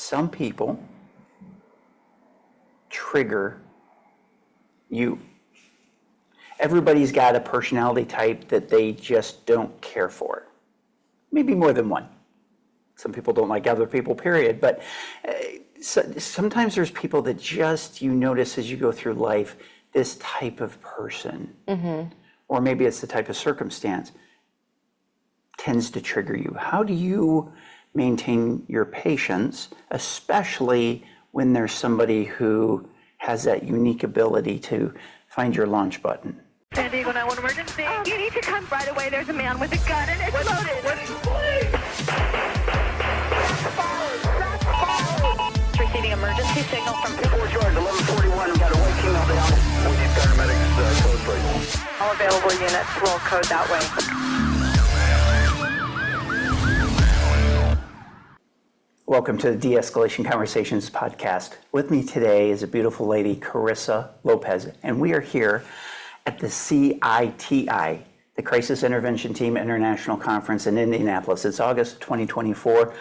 some people trigger you. Everybody's got a personality type that they just don't care for. Maybe more than one. Some people don't like other people, period. But sometimes there's people that just, you notice as you go through life, this type of person, or maybe it's the type of circumstance, tends to trigger you. How do you maintain your patience, especially when there's somebody who has that unique ability to find your launch button? San Diego 911 emergency. You need to come right away. There's a man with a gun and it's loaded. Receiving emergency signal from 4 George 1141. We got a white female down. We need paramedics code please. All available units will code that way. Welcome to the De-Escalation Conversations Podcast. With me today is a beautiful lady, Carissa Lopez, and we are here at the CITI, the Crisis Intervention Team International Conference in Indianapolis. It's August 2024,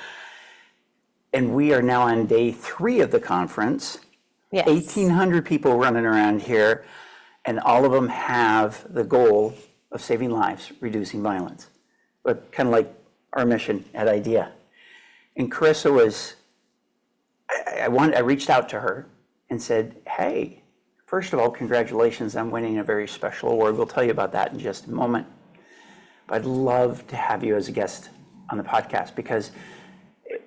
and we are now on day 3 of the conference. Yes. 1,800 people running around here, and all of them have the goal of saving lives, reducing violence. But kind of like our mission at IDEA. And Carissa was, I reached out to her and said, hey, first of all, congratulations on winning a very special award. We'll tell you about that in just a moment. But I'd love to have you as a guest on the podcast, because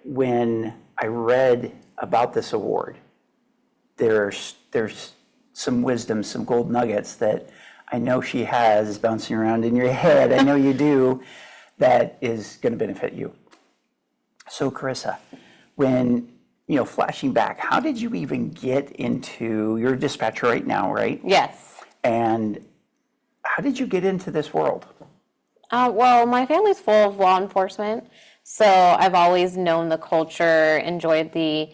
when I read about this award, there's some wisdom, some gold nuggets that I know she has bouncing around in your head. I know you do, that is going to benefit you. So Carissa, when, flashing back, how did you even get into, you're a dispatcher right now, right? Yes. And how did you get into this world? Well, my family's full of law enforcement, so I've always known the culture, enjoyed the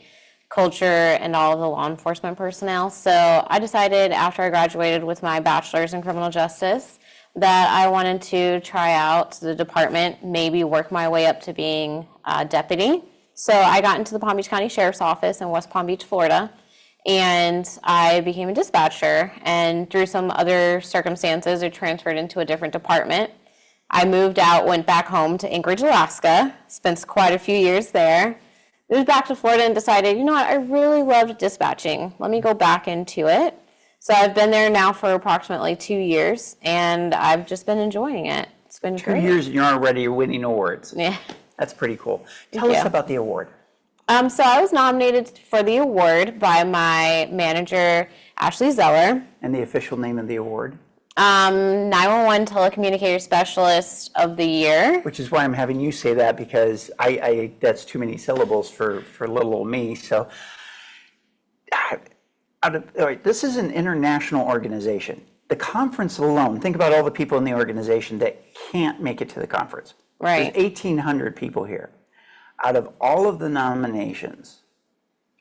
culture and all of the law enforcement personnel. So I decided after I graduated with my bachelor's in criminal justice that I wanted to try out the department, maybe work my way up to being a deputy. So I got into the Palm Beach County Sheriff's Office in West Palm Beach, Florida, and I became a dispatcher. And through some other circumstances, I transferred into a different department. I moved out, went back home to Anchorage, Alaska, spent quite a few years there, moved back to Florida and decided, I really loved dispatching. Let me go back into it. So I've been there now for approximately 2 years, and I've just been enjoying it. It's been great. 2 years and you're already winning awards. Yeah. That's pretty cool. Tell us about the award. So I was nominated for the award by my manager, Ashley Zeller. And the official name of the award? 911 Telecommunicator Specialist of the Year. Which is why I'm having you say that, because I that's too many syllables for little old me. So all right, this is an international organization. The conference alone, think about all the people in the organization that can't make it to the conference. Right. There's 1,800 people here. Out of all of the nominations,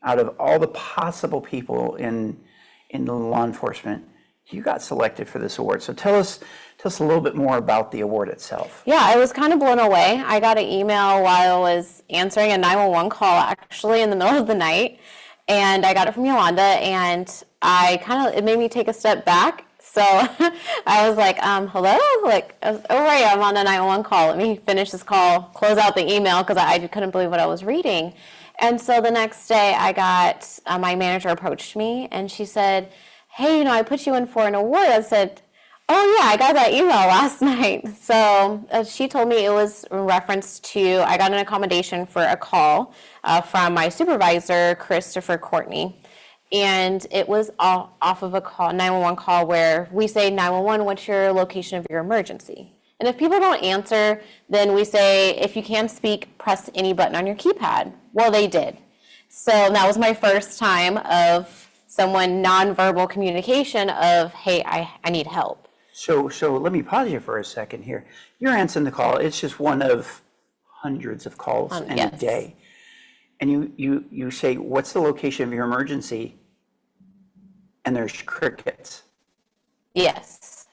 out of all the possible people in the law enforcement, you got selected for this award. So tell us a little bit more about the award itself. Yeah, I was kind of blown away. I got an email while I was answering a 911 call, actually, in the middle of the night. And I got it from Yolanda, and it made me take a step back. So I was like, hello? I'm on a 911 call. Let me finish this call, close out the email, because I couldn't believe what I was reading. And so the next day I got, my manager approached me, and she said, hey, I put you in for an award. I said, oh yeah, I got that email last night. So she told me it was in reference to, I got an accommodation for a call from my supervisor, Christopher Courtney. And it was off of a call, 911 call, where we say, 911, what's your location of your emergency? And if people don't answer, then we say, if you can speak, press any button on your keypad. Well, they did. So that was my first time of someone nonverbal communication of, hey, I need help. So let me pause you for a second here. You're answering the call. It's just one of hundreds of calls in a day. And you say, what's the location of your emergency? And there's crickets. Yes.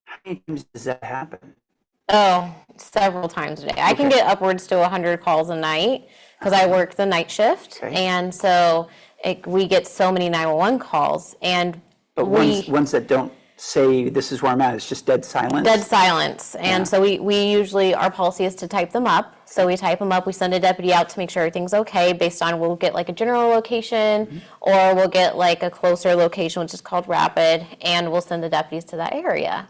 How many times does that happen? Oh, several times a day. I can get upwards to 100 calls a night because I work the night shift. Okay. And so we get so many 911 calls. And But ones that don't say, this is where I'm at, it's just dead silence? Dead silence. And so we usually, our policy is to type them up. So we type them up, we send a deputy out to make sure everything's okay based on, we'll get like a general location or we'll get like a closer location, which is called rapid, and we'll send the deputies to that area.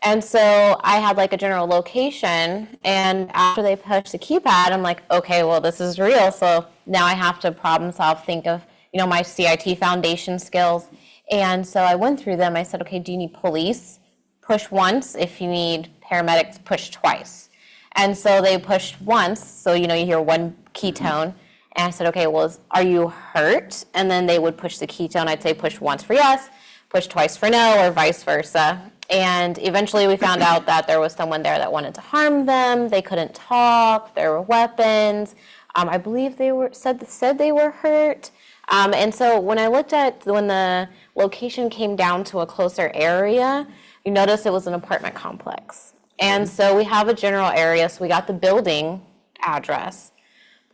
And so I had like a general location, and after they pushed the keypad, I'm like, okay, well, this is real. So now I have to problem solve, think of, my CIT foundation skills. And so I went through them. I said, okay, do you need police? Push once. If you need paramedics, push twice. And so they pushed once. So, you hear one ketone. And I said, okay, well, are you hurt? And then they would push the ketone. I'd say push once for yes, push twice for no, or vice versa. And eventually we found out that there was someone there that wanted to harm them. They couldn't talk. There were weapons. I believe they said they were hurt. And so when I looked at when the location came down to a closer area, you notice it was an apartment complex. And so we have a general area. So we got the building address.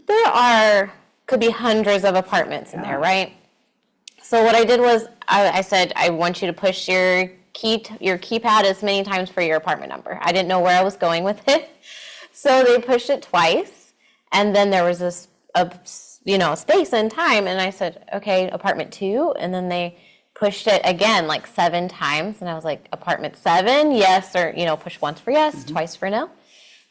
There could be hundreds of apartments in there, right? So what I did was I said, I want you to push your keypad as many times for your apartment number. I didn't know where I was going with it. So they pushed it twice, and then there was this space and time, and I said, okay, apartment 2, and then they pushed it again like 7 times, and I was like, apartment 7, yes, or push once for yes, twice for no.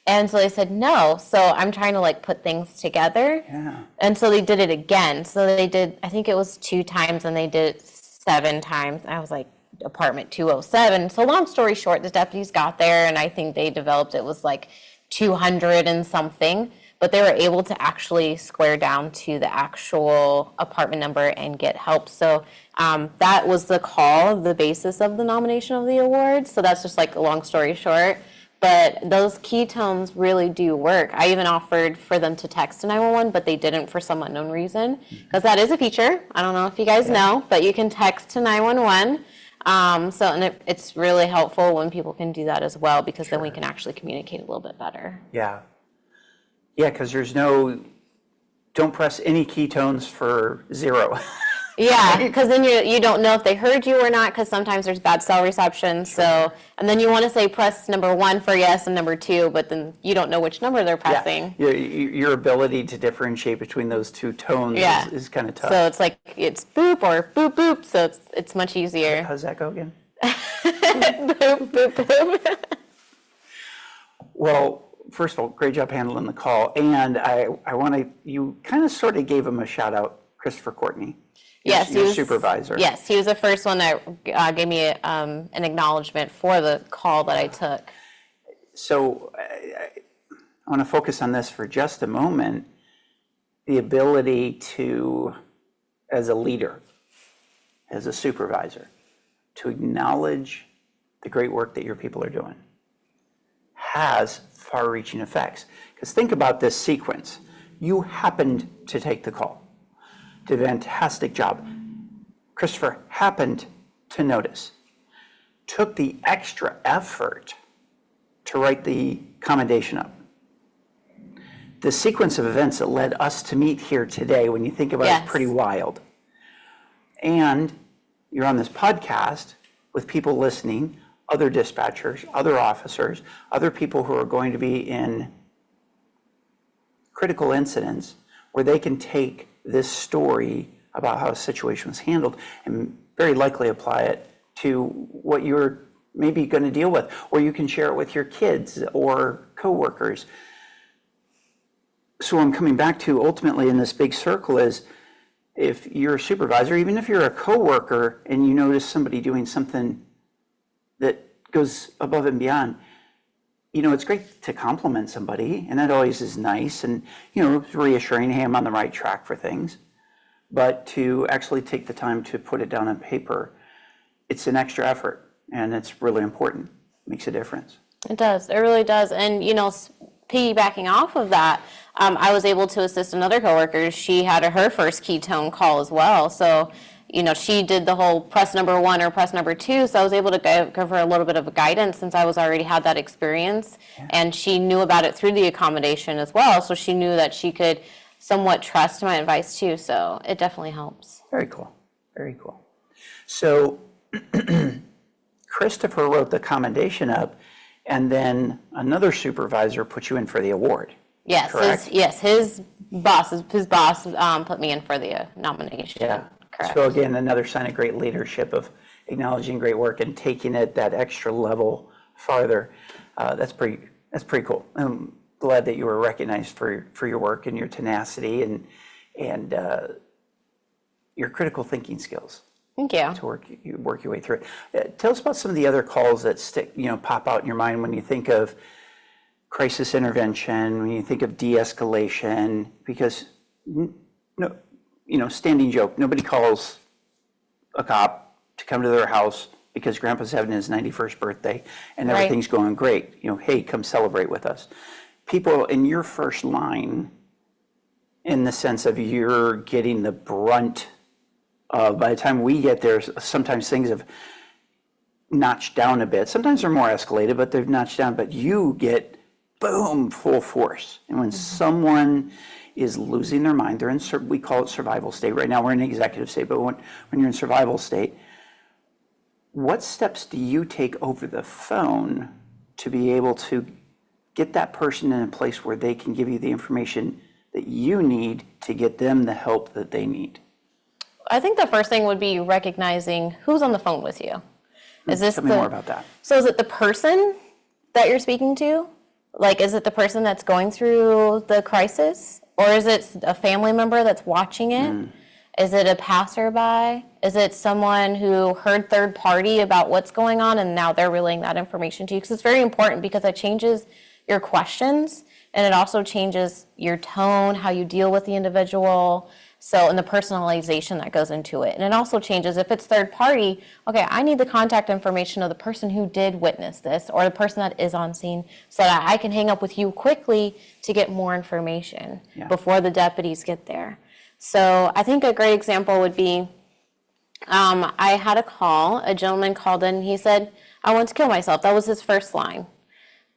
And so they said no. So I'm trying to like put things together. Yeah. And so they did it again. So they did, I think it was 2 times, and they did it 7 times. I was like, apartment 207. So long story short, the deputies got there, and I think they developed it was like 200 and something, but they were able to actually square down to the actual apartment number and get help. So that was the basis of the nomination of the award. So that's just like a long story short. But those keytones really do work. I even offered for them to text to 911, but they didn't for some unknown reason, because that is a feature. I don't know if you guys know, but you can text to 911. And it's really helpful when people can do that as well, because then we can actually communicate a little bit better. Yeah, because there's don't press any keytones for 0. Yeah, because then you don't know if they heard you or not, because sometimes there's bad cell reception. So, and then you want to say press number 1 for yes and number 2, but then you don't know which number they're pressing. Yeah. Your ability to differentiate between those 2 tones is kind of tough. So it's like it's boop or boop boop, so it's much easier. How's that go again? Boop boop boop. Well, first of all, great job handling the call, and you kind of sort of gave him a shout out, Christopher Courtney. Yes, your supervisor. Yes, he was the first one that gave me an acknowledgement for the call that I took. So I want to focus on this for just a moment, the ability to, as a leader, as a supervisor, to acknowledge the great work that your people are doing has far-reaching effects. Because think about this sequence. You happened to take the call. Did a fantastic job. Christopher happened to notice. Took the extra effort to write the commendation up. The sequence of events that led us to meet here today, when you think about it, is pretty wild. And you're on this podcast with people listening, other dispatchers, other officers, other people who are going to be in critical incidents where they can take this story about how a situation was handled and very likely apply it to what you're maybe going to deal with, or you can share it with your kids or coworkers. So I'm coming back to ultimately in this big circle is, if you're a supervisor, even if you're a coworker and you notice somebody doing something that goes above and beyond, it's great to compliment somebody, and that always is nice, and reassuring, hey, I'm on the right track for things. But to actually take the time to put it down on paper, it's an extra effort, and it's really important. It makes a difference. It does. It really does. And piggybacking off of that, I was able to assist another coworker. She had her first ketone call as well. So she did the whole press number 1 or press number 2, so I was able to give her a little bit of guidance since I was already had that experience, and she knew about it through the accommodation as well, so she knew that she could somewhat trust my advice too, so it definitely helps. Very cool. Very cool. So Christopher wrote the commendation up, and then another supervisor put you in for the award. Yes, correct? his boss put me in for the nomination. Yeah. Correct. So again, another sign of great leadership, of acknowledging great work and taking it that extra level farther. That's pretty cool. I'm glad that you were recognized for your work and your tenacity and your critical thinking skills. Thank you. To work your way through it. Tell us about some of the other calls that pop out in your mind when you think of crisis intervention, when you think of de-escalation, because standing joke, nobody calls a cop to come to their house because Grandpa's having his 91st birthday and everything's going great. Hey, come celebrate with us. People in your first line, in the sense of you're getting the brunt of, by the time we get there, sometimes things have notched down a bit. Sometimes they're more escalated, but they've notched down, but you get, boom, full force. And when someone is losing their mind, they're in, we call it survival state. Right now we're in executive state, but when you're in survival state, what steps do you take over the phone to be able to get that person in a place where they can give you the information that you need to get them the help that they need? I think the first thing would be recognizing who's on the phone with you. Is this Tell me more about that. So is it the person that you're speaking to? Like, is it the person that's going through the crisis? Or is it a family member that's watching it? Is it a passerby? Is it someone who heard third party about what's going on and now they're relaying that information to you? Because it's very important, because it changes your questions and it also changes your tone, how you deal with the individual. So, and the personalization that goes into it. And it also changes if it's third party. Okay, I need the contact information of the person who did witness this or the person that is on scene so that I can hang up with you quickly to get more information before the deputies get there. So I think a great example would be, I had a call, a gentleman called in, he said, I want to kill myself. That was his first line.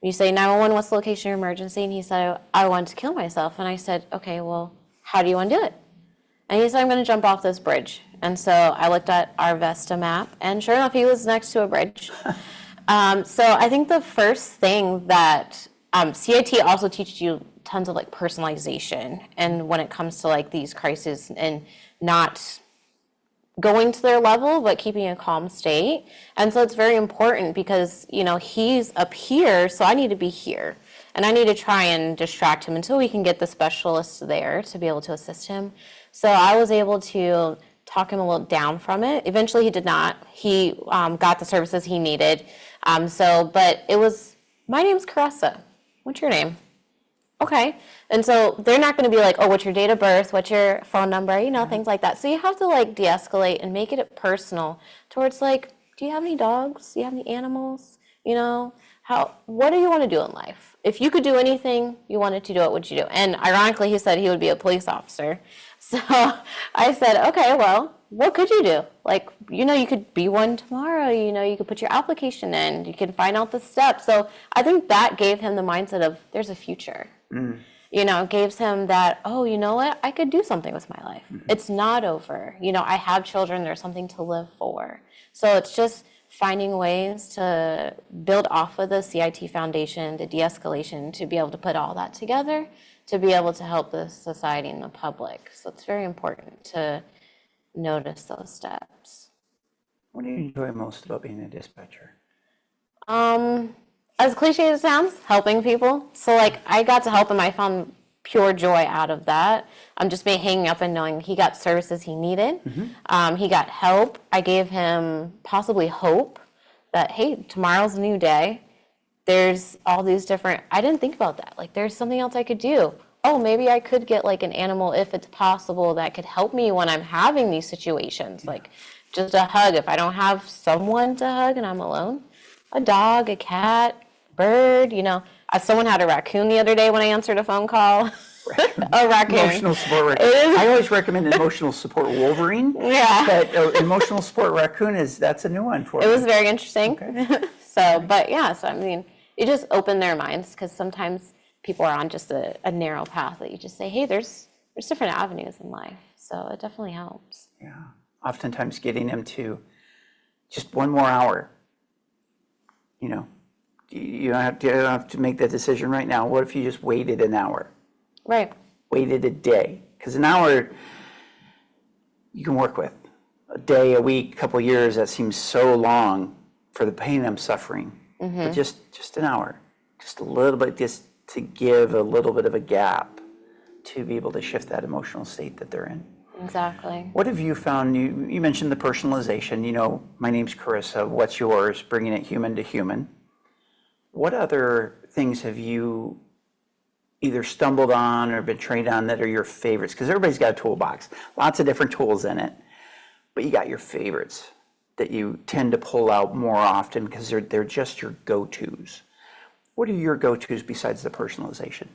You say, 911, what's the location of your emergency? And he said, I want to kill myself. And I said, okay, well, how do you want to do it? And he said, I'm going to jump off this bridge. And so I looked at our Vesta map, and sure enough, he was next to a bridge. So I think the first thing that CIT also teaches you tons of personalization, and when it comes to these crises and not going to their level, but keeping a calm state. And so it's very important because, he's up here, so I need to be here. And I need to try and distract him until we can get the specialists there to be able to assist him. So I was able to talk him a little down from it. Eventually he did not. He got the services he needed. But it was, my name's Carissa. What's your name? Okay. And so they're not going to be like, oh, what's your date of birth? What's your phone number? Things like that. So you have to de-escalate and make it personal towards do you have any dogs? Do you have any animals? What do you want to do in life? If you could do anything you wanted to do, what would you do? And ironically, he said he would be a police officer. So I said, okay, well, what could you do? You could be one tomorrow. You could put your application in. You can find out the steps. So I think that gave him the mindset of there's a future. It gives him that, oh, you know what? I could do something with my life. It's not over. I have children. There's something to live for. So it's just finding ways to build off of the CIT Foundation, the de-escalation, to be able to put all that together, to be able to help the society and the public. So it's very important to notice those steps. What do you enjoy most about being a dispatcher? As cliche as it sounds, helping people. So I got to help him. I found pure joy out of that. I'm just hanging up and knowing he got services he needed. He got help. I gave him possibly hope that, hey, tomorrow's a new day. There's all these different, I didn't think about that. There's something else I could do. Oh, maybe I could get an animal if it's possible that could help me when I'm having these situations. Just a hug. If I don't have someone to hug and I'm alone, a dog, a cat, bird, Someone had a raccoon the other day when I answered a phone call. A raccoon. Emotional support raccoon. I always recommend emotional support Wolverine. Yeah. But emotional support raccoon that's a new one for me. It was very interesting. Okay. So I mean, it just opened their minds because sometimes people are on just a narrow path that you just say, hey, there's different avenues in life. So it definitely helps. Yeah. Oftentimes getting them to just one more hour. You know, you don't have to make that decision right now. What if you just waited an hour? Right. Waited a day? Because an hour you can work with. A day, a week, a couple of years, that seems so long for the pain I'm suffering. But just an hour, just a little bit, just to give a little bit of a gap to be able to shift that emotional state that they're in. Exactly. What have you found? You mentioned the personalization. You know, my name's Carissa. What's yours? Bringing it human to human. What other things have you either stumbled on or been trained on that are your favorites? Because everybody's got a toolbox, lots of different tools in it, but you got your favorites that you tend to pull out more often because they're just your go-tos. What are your go-tos besides the personalization?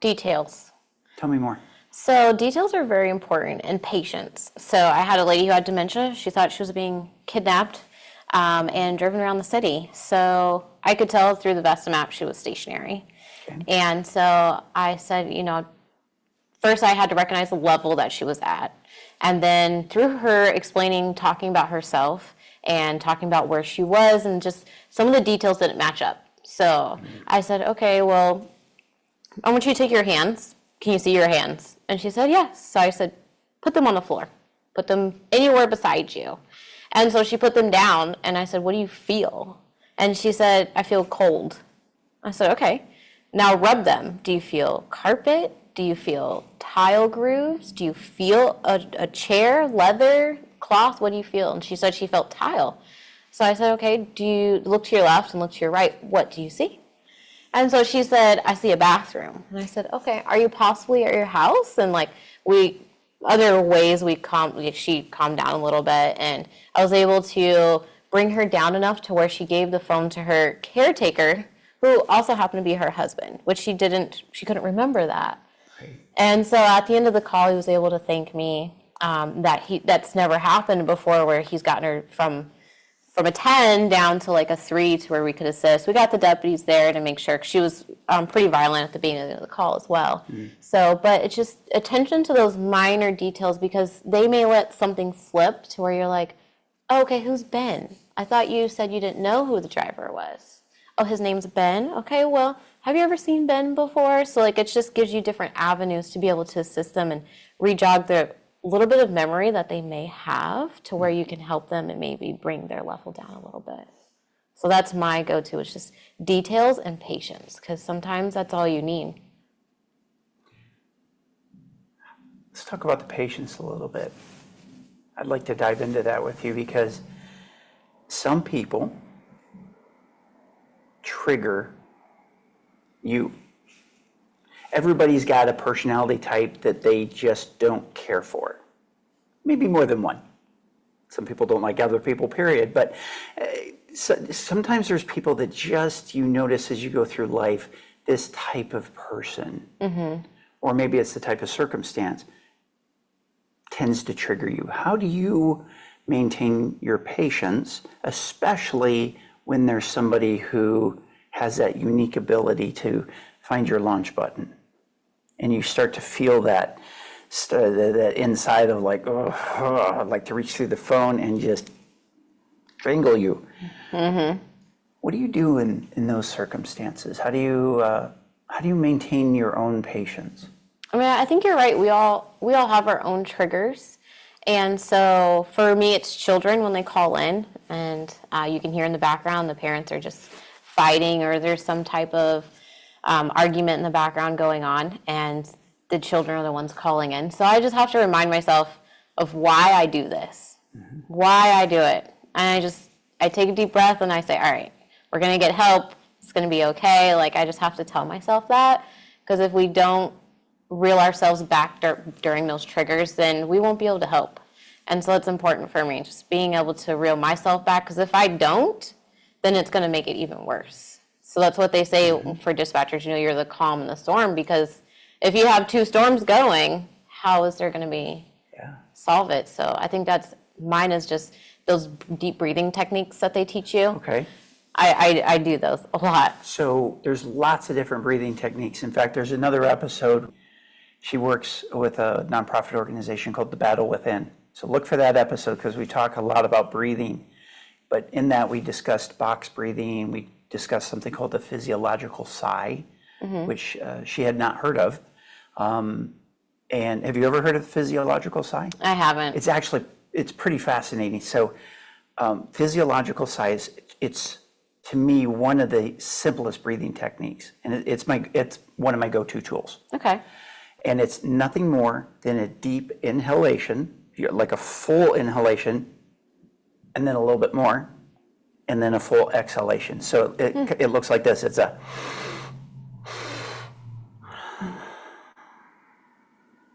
Details. Tell me more. So details are very important, and patience. So I had a lady who had dementia. She thought she was being kidnapped and driven around the city. So I could tell through the Vesta map she was stationary. Okay. And so I said, you know, first I had to recognize the level that she was at. And then through her explaining, talking about herself and talking about where she was and just some of the details didn't match up. So I said, okay, well, I want you to take your hands. Can you see your hands? And she said, yes. So I said, put them on the floor. Put them anywhere beside you. And so she put them down, and I said, what do you feel? And she said, I feel cold. I said, okay. Now rub them. Do you feel carpet? Do you feel tile grooves? Do you feel a chair, leather, cloth? What do you feel? And she said she felt tile. So I said, okay, do you look to your left and look to your right? What do you see? And so she said, I see a bathroom. And I said, okay, are you possibly at your house? And like other ways she calmed down a little bit. And I was able to bring her down enough to where she gave the phone to her caretaker, who also happened to be her husband, which she couldn't remember that. Right. And so at the end of the call, he was able to thank me that's never happened before, where he's gotten her from a 10 down to like a 3 to where we could assist. We got the deputies there to make sure, because she was pretty violent at the beginning of the call as well. Mm-hmm. So, but it's just attention to those minor details, because they may let something slip to where you're like, oh, okay, who's Ben? I thought you said you didn't know who the driver was. Oh, his name's Ben? Okay, well, have you ever seen Ben before? So like it just gives you different avenues to be able to assist them and re-jog the little bit of memory that they may have, to where you can help them and maybe bring their level down a little bit. So that's my go-to. It's just details and patience, because sometimes that's all you need. Let's talk about the patience a little bit. I'd like to dive into that with you, because some people trigger you. Everybody's got a personality type that they just don't care for. Maybe more than one. Some people don't like other people, period. But sometimes there's people that just, you notice as you go through life, this type of person, or maybe it's the type of circumstance, tends to trigger you. How do you maintain your patience, especially when there's somebody who has that unique ability to find your launch button, and you start to feel that inside of like, oh, I'd like to reach through the phone and just strangle you. Mm-hmm. What do you do in those circumstances? How do you maintain your own patience? I mean, I think you're right. We all have our own triggers. And so for me, it's children when they call in, and you can hear in the background the parents are just fighting, or there's some type of argument in the background going on, and the children are the ones calling in. So I just have to remind myself of why I do this, why I do it. And I take a deep breath and I say, all right, we're going to get help. It's going to be okay. Like, I just have to tell myself that, because if we don't reel ourselves back during those triggers, then we won't be able to help. And so it's important for me, just being able to reel myself back, because if I don't, then it's going to make it even worse. So that's what they say for dispatchers, you're the calm in the storm, because if you have 2 storms going, how is there going to be solve it? So I think mine is just those deep breathing techniques that they teach you. Okay. I do those a lot. So there's lots of different breathing techniques. In fact, there's another episode. She works with a nonprofit organization called The Battle Within. So look for that episode because we talk a lot about breathing. But in that, we discussed box breathing. We discussed something called the physiological sigh, which she had not heard of. And have you ever heard of the physiological sigh? I haven't. It's pretty fascinating. So physiological sigh it's to me one of the simplest breathing techniques, and it's one of my go-to tools. Okay. And it's nothing more than a deep inhalation, like a full inhalation, and then a little bit more, and then a full exhalation. So it looks like this. It's a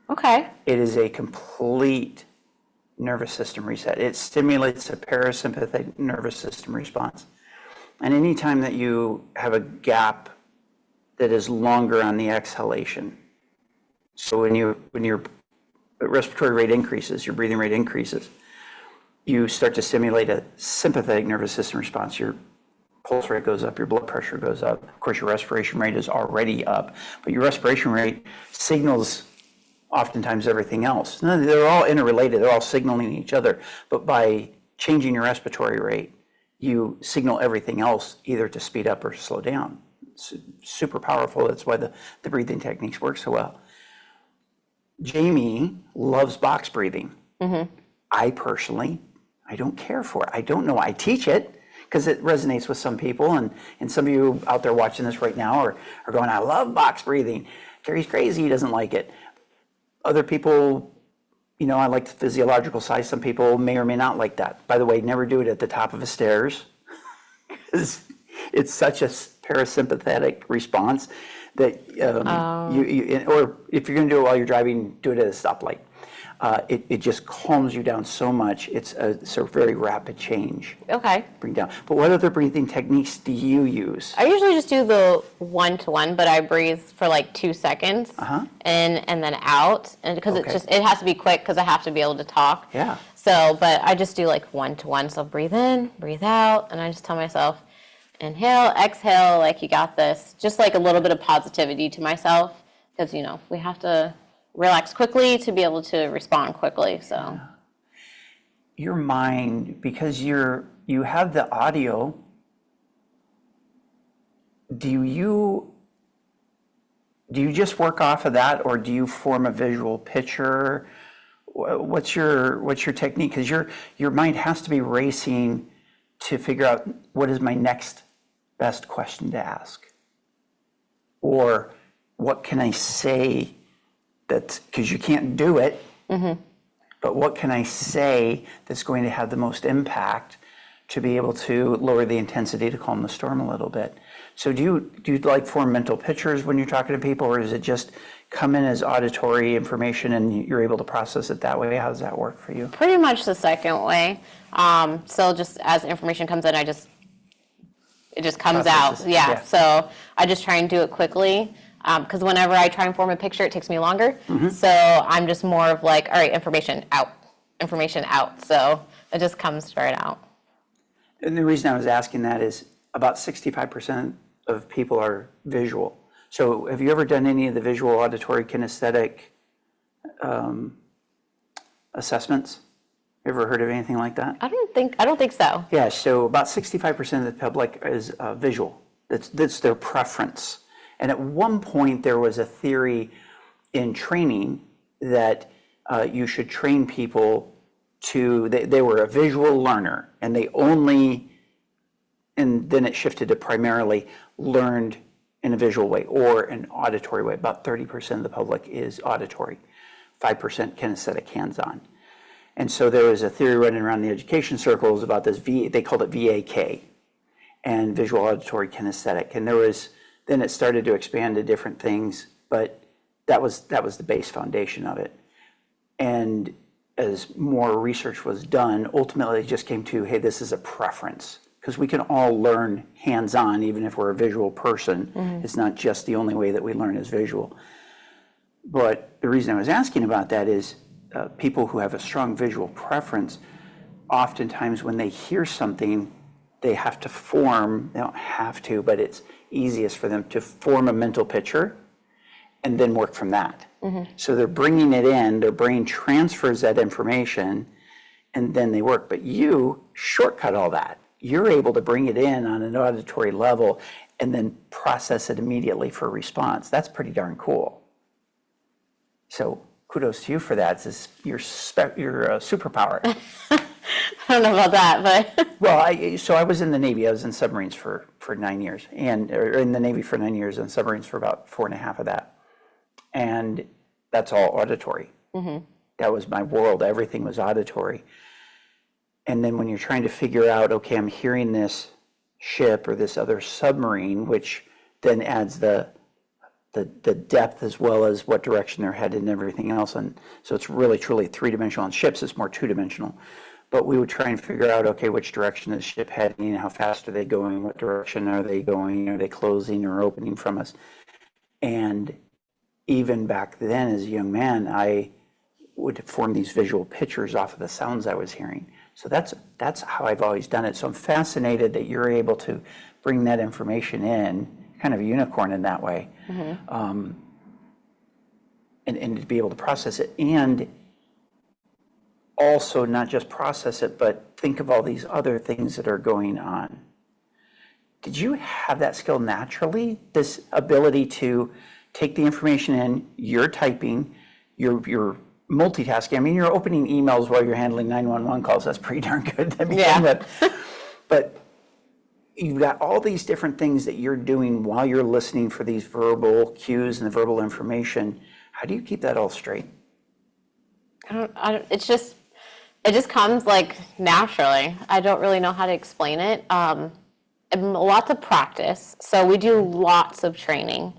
okay. It is a complete nervous system reset. It stimulates a parasympathetic nervous system response. And anytime that you have a gap that is longer on the exhalation, so when your respiratory rate increases, your breathing rate increases, you start to stimulate a sympathetic nervous system response. Your pulse rate goes up, your blood pressure goes up. Of course, your respiration rate is already up, but your respiration rate signals oftentimes everything else. No, they're all interrelated. They're all signaling each other. But by changing your respiratory rate, you signal everything else either to speed up or slow down. It's super powerful. That's why the breathing techniques work so well. Jamie loves box breathing. I personally, I don't care for it. I don't know. I teach it because it resonates with some people. And some of you out there watching this right now are going, I love box breathing. Kerry's crazy. He doesn't like it. Other people, I like the physiological side. Some people may or may not like that. By the way, never do it at the top of the stairs because it's such a parasympathetic response that or if you're going to do it while you're driving, do it at a stoplight. It just calms you down so much. It's a very rapid change. Okay. Bring down. But what other breathing techniques do you use? I usually just do the 1-to-1, but I breathe for like 2 seconds in and then out, and because it has to be quick because I have to be able to talk. Yeah. So, but I just do like 1-to-1. So breathe in, breathe out, and I just tell myself, inhale, exhale, like you got this. Just like a little bit of positivity to myself because we have to relax quickly to be able to respond quickly. So your mind, because you have the audio, do you just work off of that, or do you form a visual picture? What's your technique? Because your mind has to be racing to figure out what is my next best question to ask, or what can I say. That's because you can't do it, but what can I say that's going to have the most impact to be able to lower the intensity to calm the storm a little bit? So do you like form mental pictures when you're talking to people, or does it just come in as auditory information and you're able to process it that way? How does that work for you? Pretty much the second way. So just as information comes in, it just comes Processes. out. Yeah. So I just try and do it quickly. Because whenever I try and form a picture, it takes me longer. So I'm just more of like, all right, information out. So it just comes right out. And the reason I was asking that is about 65% of people are visual. So have you ever done any of the visual, auditory, kinesthetic assessments? Ever heard of anything like that? I don't think so. Yeah, so about 65% of the public is visual. That's their preference. And at one point, there was a theory in training that you should train people they were a visual learner, and and then it shifted to primarily learned in a visual way or an auditory way. About 30% of the public is auditory, 5% kinesthetic, hands-on. And so there was a theory running around the education circles about this, they called it VAK, and visual, auditory, kinesthetic. And then it started to expand to different things, but that was the base foundation of it. And as more research was done, ultimately it just came to, hey, this is a preference. Because we can all learn hands-on, even if we're a visual person. It's not just the only way that we learn is visual. But the reason I was asking about that is people who have a strong visual preference, oftentimes when they hear something, they have to form, they don't have to, but it's easiest for them to form a mental picture and then work from that. So they're bringing it in, their brain transfers that information, and then they work. But you shortcut all that. You're able to bring it in on an auditory level and then process it immediately for a response. That's pretty darn cool. So kudos to you for that. It's your superpower. I don't know about that, but Well, I was in the Navy. I was in submarines for 9 years, or in the Navy for 9 years, and submarines for about 4.5 of that. And that's all auditory. That was my world. Everything was auditory. And then when you're trying to figure out, okay, I'm hearing this ship or this other submarine, which then adds the depth as well as what direction they're headed and everything else. And so it's really, truly three-dimensional. On ships, it's more two-dimensional. But we would try and figure out, okay, which direction is the ship heading? How fast are they going? What direction are they going? Are they closing or opening from us? And even back then, as a young man, I would form these visual pictures off of the sounds I was hearing. So that's how I've always done it. So I'm fascinated that you're able to bring that information in, kind of a unicorn in that way, and to be able to process it. And also not just process it, but think of all these other things that are going on. Did you have that skill naturally, this ability to take the information in, you're typing, you're multitasking? I mean, you're opening emails while you're handling 911 calls. That's pretty darn good to begin with. But you've got all these different things that you're doing while you're listening for these verbal cues and the verbal information. How do you keep that all straight? it just comes like naturally. I don't really know how to explain it. And lots of practice. So we do lots of training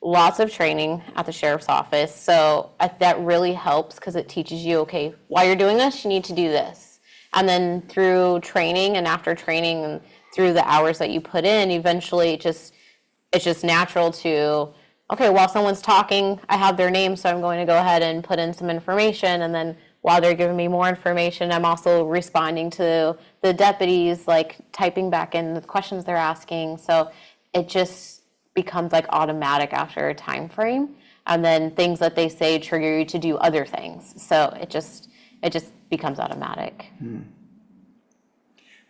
at the sheriff's office. So that really helps because it teaches you, okay, while you're doing this, you need to do this. And then through training and after training and through the hours that you put in, eventually it's just natural to, okay, while someone's talking, I have their name, so I'm going to go ahead and put in some information. And then while they're giving me more information, I'm also responding to the deputies, like typing back in the questions they're asking. So it just becomes like automatic after a time frame. And then things that they say trigger you to do other things. So it just becomes automatic.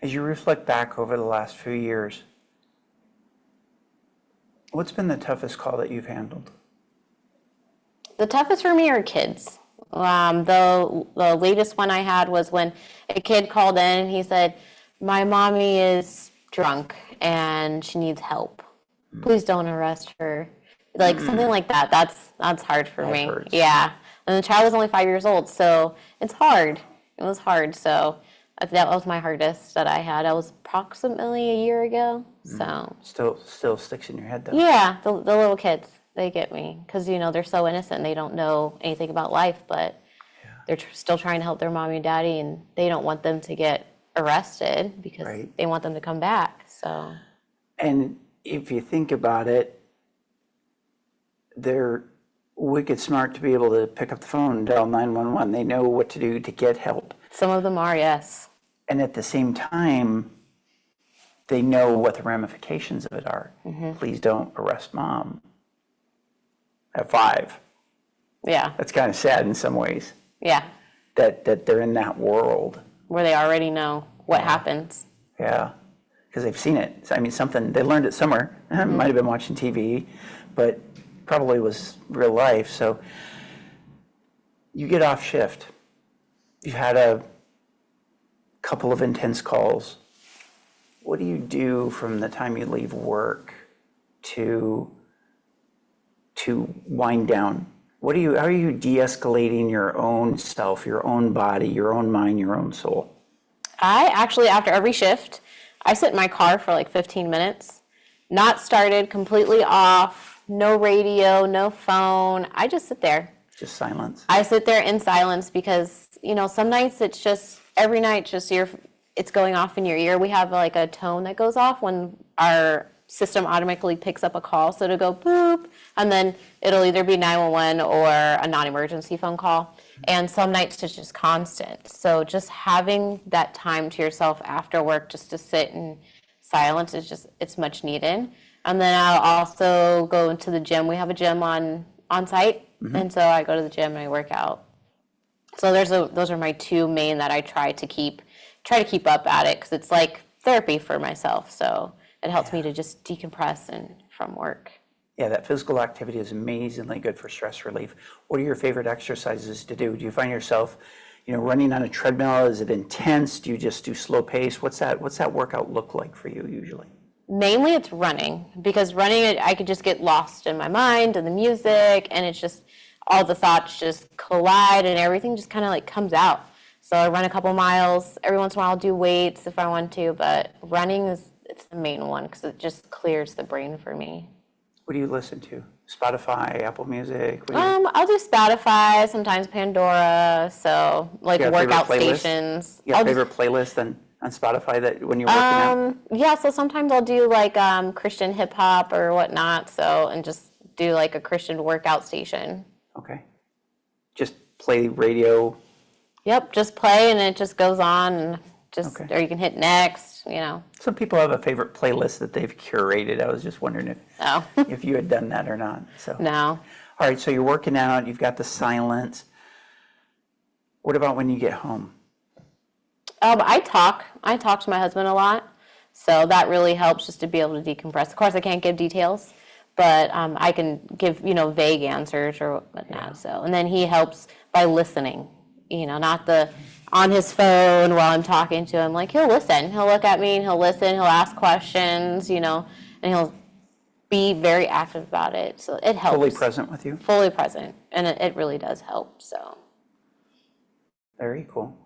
As you reflect back over the last few years, what's been the toughest call that you've handled? The toughest for me are kids. The latest one I had was when a kid called in and he said, my mommy is drunk and she needs help. Please don't arrest her. Like something like that. That's hard for me. Hurts. Yeah. And the child was only 5 years old, so it's hard. It was hard. So that was my hardest that I had. That was approximately a year ago. So Still sticks in your head though. yeah, the little kids, they get me because they're so innocent. They don't know anything about life, but they're still trying to help their mommy and daddy, and they don't want them to get arrested because they want them to come back. So, and if you think about it, they're wicked smart to be able to pick up the phone and dial 911. They know what to do to get help. some of them are, yes. And at the same time, they know what the ramifications of it are. Please don't arrest mom at 5. Yeah, That's kind of sad in some ways yeah, that they're in that world. where they already know what happens. Yeah, because they've seen it. So, I mean, something, they learned it somewhere. Might have been watching TV, but probably was real life. So you get off shift. You've had a couple of intense calls. What do you do from the time you leave work to wind down? How are you de-escalating your own self, your own body, your own mind, your own soul? I actually, after every shift, I sit in my car for like 15 minutes, not started, completely off, no radio, no phone. I just sit there. Just silence. I sit there in silence because, some nights it's just, every night just it's going off in your ear. We have like a tone that goes off when our system automatically picks up a call. So it'll go boop, and then it'll either be 911 or a non-emergency phone call. And some nights it's just constant. So just having that time to yourself after work just to sit in silence it's much needed. And then I'll also go into the gym. We have a gym on site, and so I go to the gym and I work out. So those are my two main that I try to keep up at it, because it's like therapy for myself. So it helps me to just decompress from work. Yeah, that physical activity is amazingly good for stress relief. What are your favorite exercises to do? Do you find yourself, running on a treadmill? Is it intense? Do you just do slow pace? What's that workout look like for you usually? Mainly it's running, because running, I could just get lost in my mind and the music, and it's just all the thoughts just collide and everything just kind of like comes out. So I run a couple miles. Every once in a while I'll do weights if I want to, but running it's the main one because it just clears the brain for me. What do you listen to? Spotify, Apple Music? I'll do Spotify, sometimes Pandora, so like workout stations. You have a favorite playlist on Spotify that when you're working out? Yeah, so sometimes I'll do like Christian hip hop or whatnot, and just do like a Christian workout station. Okay. Just play radio? Yep, just play and it just goes on, and or you can hit next, Some people have a favorite playlist that they've curated. I was just wondering if you had done that or not. So no. All right, so you're working out, you've got the silence. What about when you get home? I talk to my husband a lot, so that really helps just to be able to decompress. Of course, I can't give details, but I can give, vague answers or whatnot. Yeah. So, and then he helps by listening, not on his phone while I'm talking to him. Like, he'll listen. He'll look at me and he'll listen. He'll ask questions, and he'll be very active about it. So it helps. Fully present with you? Fully present. And it really does help. So. Very cool.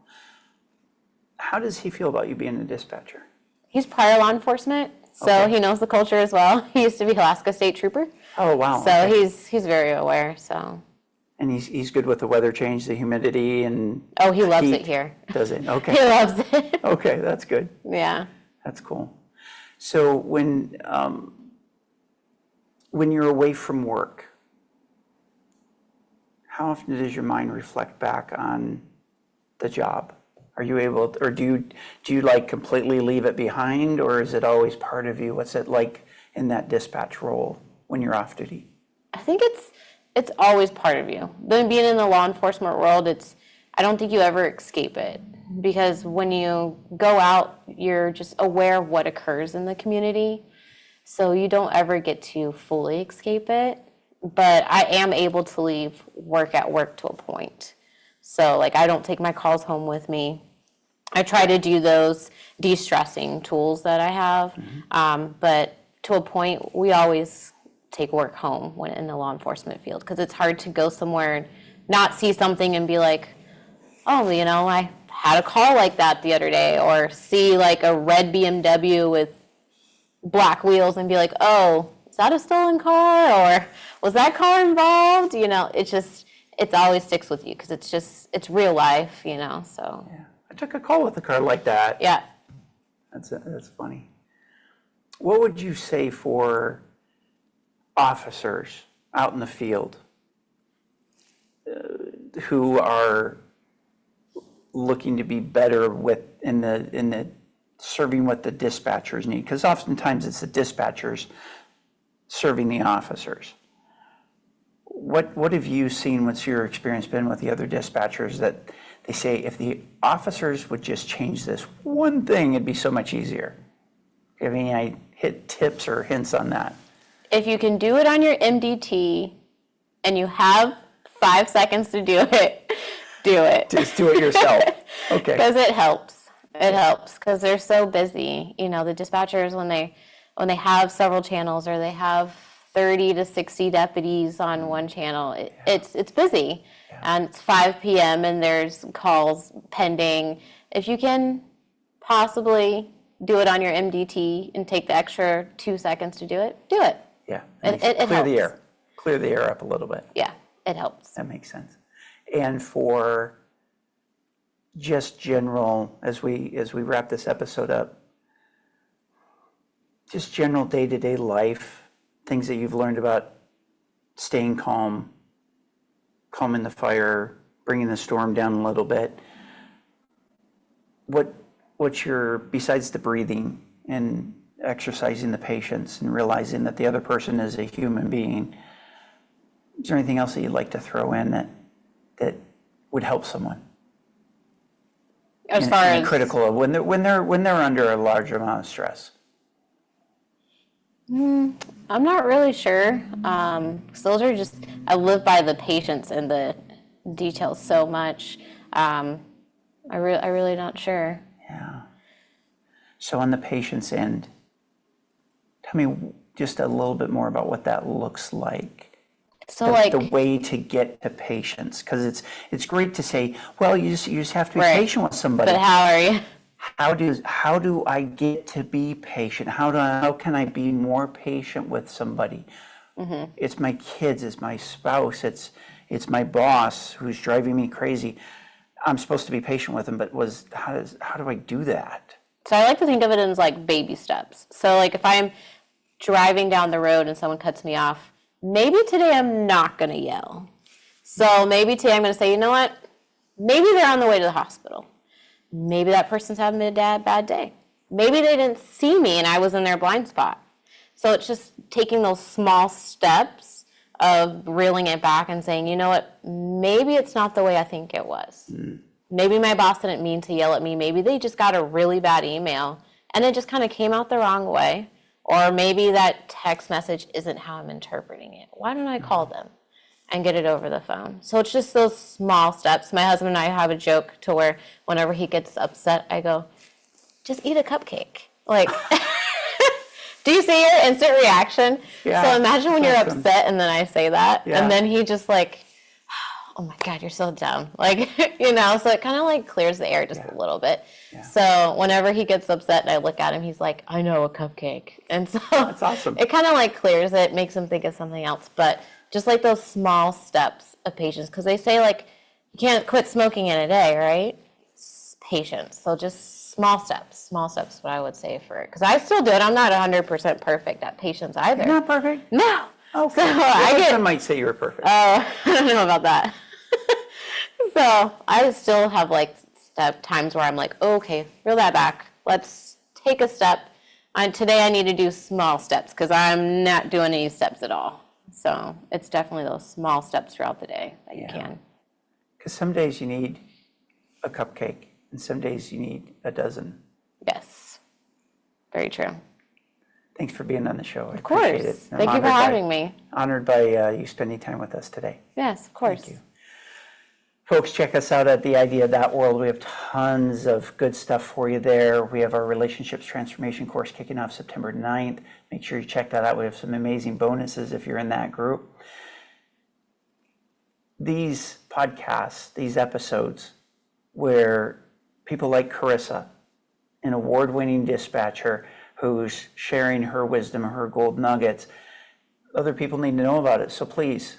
How does he feel about you being a dispatcher? He's prior law enforcement, so he knows the culture as well. He used to be Alaska State Trooper. Oh, wow. So he's very aware, so. And he's good with the weather change, the humidity, and he loves it here. Does it? Okay. He loves it. Okay, that's good. Yeah. That's cool. So when you're away from work, how often does your mind reflect back on the job? Are you able to, or do you like completely leave it behind, or is it always part of you? What's it like in that dispatch role when you're off duty? I think it's always part of you. Then being in the law enforcement world, I don't think you ever escape it, because when you go out, you're just aware of what occurs in the community. So you don't ever get to fully escape it, but I am able to leave work at work to a point. So like I don't take my calls home with me. I try to do those de-stressing tools that I have, but to a point, we always take work home when in the law enforcement field, because it's hard to go somewhere and not see something and be like, oh, I had a call like that the other day, or see like a red BMW with black wheels and be like, oh, is that a stolen car, or was that car involved? It always sticks with you because it's real life, so. Yeah, I took a call with a car like that. Yeah. That's funny. What would you say for officers out in the field who are looking to be better in the serving what the dispatchers need? Because oftentimes it's the dispatchers serving the officers. What have you seen? What's your experience been with the other dispatchers that they say if the officers would just change this one thing, it'd be so much easier? Do you have any hit tips or hints on that? If you can do it on your MDT and you have 5 seconds to do it, do it. Just do it yourself. Okay. Because it helps. It helps because they're so busy. The dispatchers, when they have several channels or they have 30 to 60 deputies on one channel, it's busy. Yeah. And it's 5 p.m. and there's calls pending. If you can possibly do it on your MDT and take the extra 2 seconds to do it, do it. Yeah. It clear helps. the air. Clear the air up a little bit. Yeah, it helps. That makes sense. And for just general, as we wrap this episode up, just general day-to-day life, things that you've learned about staying calm, calming the fire, bringing the storm down a little bit. What's your, besides the breathing and exercising the patience and realizing that the other person is a human being, is there anything else that you'd like to throw in that would help someone? As far as critical of when they're under a large amount of stress? I'm not really sure. Those are just, I live by the patience and the details so much. I really not sure. Yeah. So on the patient's end, tell me just a little bit more about what that looks like. So the way to get to patience, because it's great to say, well, you just have to be right. patient with somebody. But how are you? How do I get to be patient? How can I be more patient with somebody? Mm-hmm. It's my kids, it's my spouse, it's my boss who's driving me crazy. I'm supposed to be patient with them, but how do I do that? So I like to think of it as like baby steps. So like if I'm driving down the road and someone cuts me off, maybe today I'm not going to yell. So maybe today I'm going to say, you know what? Maybe they're on the way to the hospital. Maybe that person's having a bad day. Maybe they didn't see me and I was in their blind spot. So it's just taking those small steps of reeling it back and saying, you know what? Maybe it's not the way I think it was. Maybe my boss didn't mean to yell at me. Maybe they just got a really bad email and it just kind of came out the wrong way. Or maybe that text message isn't how I'm interpreting it. Why don't I call them and get it over the phone? So it's just those small steps. My husband and I have a joke to where whenever he gets upset, I go, just eat a cupcake. Like, do you see your instant reaction? Yeah, so imagine when you're awesome. upset and then I say that. Yeah. And then he just like, oh my God, you're so dumb. Like, you know, so it kind of like clears the air just a little bit. Yeah. So whenever he gets upset and I look at him, he's like, I know, a cupcake. And so that's awesome. It kind of like clears it, makes him think of something else. But just like those small steps of patience, because they say like, you can't quit smoking in a day, right? It's patience. So just small steps is what I would say for it. Because I still do it. I'm not 100% perfect at patience either. You're not perfect? No. Okay. So I might say you were perfect. I don't know about that. So I still have like times where I'm like, oh, okay, reel that back. Let's take a step. And today I need to do small steps because I'm not doing any steps at all. So it's definitely those small steps throughout the day that you can. Because some days you need a cupcake and some days you need a dozen. Yes. Very true. Thanks for being on the show. Of course. Appreciate it. Thank you for having me. Honored by you spending time with us today. Yes, of course. Thank you. Folks, check us out at theidea.world. We have tons of good stuff for you there. We have our Relationships Transformation course kicking off September 9th. Make sure you check that out. We have some amazing bonuses if you're in that group. These podcasts, these episodes, where people like Carissa, an award-winning dispatcher who's sharing her wisdom, her gold nuggets, other people need to know about it. So please,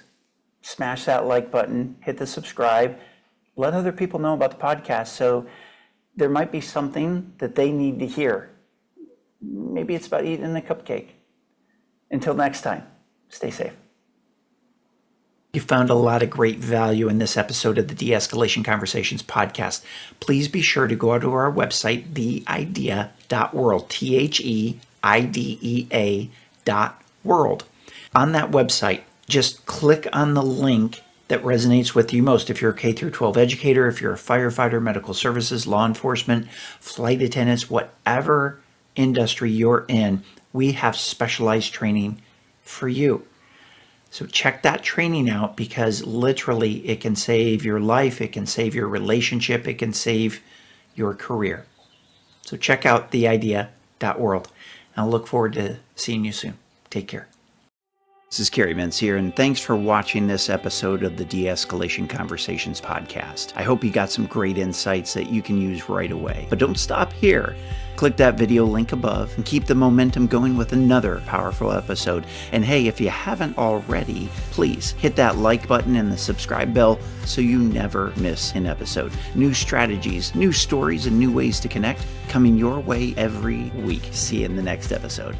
smash that like button, hit the subscribe, let other people know about the podcast so there might be something that they need to hear. Maybe it's about eating a cupcake. Until next time, stay safe. You found a lot of great value in this episode of the De-Escalation Conversations podcast. Please be sure to go out to our website, theidea.world, THEIDEA.world. On that website, just click on the link that resonates with you most. If you're a K-12 educator, if you're a firefighter, medical services, law enforcement, flight attendants, whatever industry you're in, we have specialized training for you. So check that training out because literally it can save your life, it can save your relationship, it can save your career. So check out theidea.world. I'll look forward to seeing you soon. Take care. This is Kerry Mensior, and thanks for watching this episode of the De-Escalation Conversations podcast. I hope you got some great insights that you can use right away. But don't stop here. Click that video link above and keep the momentum going with another powerful episode. And hey, if you haven't already, please hit that like button and the subscribe bell so you never miss an episode. New strategies, new stories, and new ways to connect coming your way every week. See you in the next episode.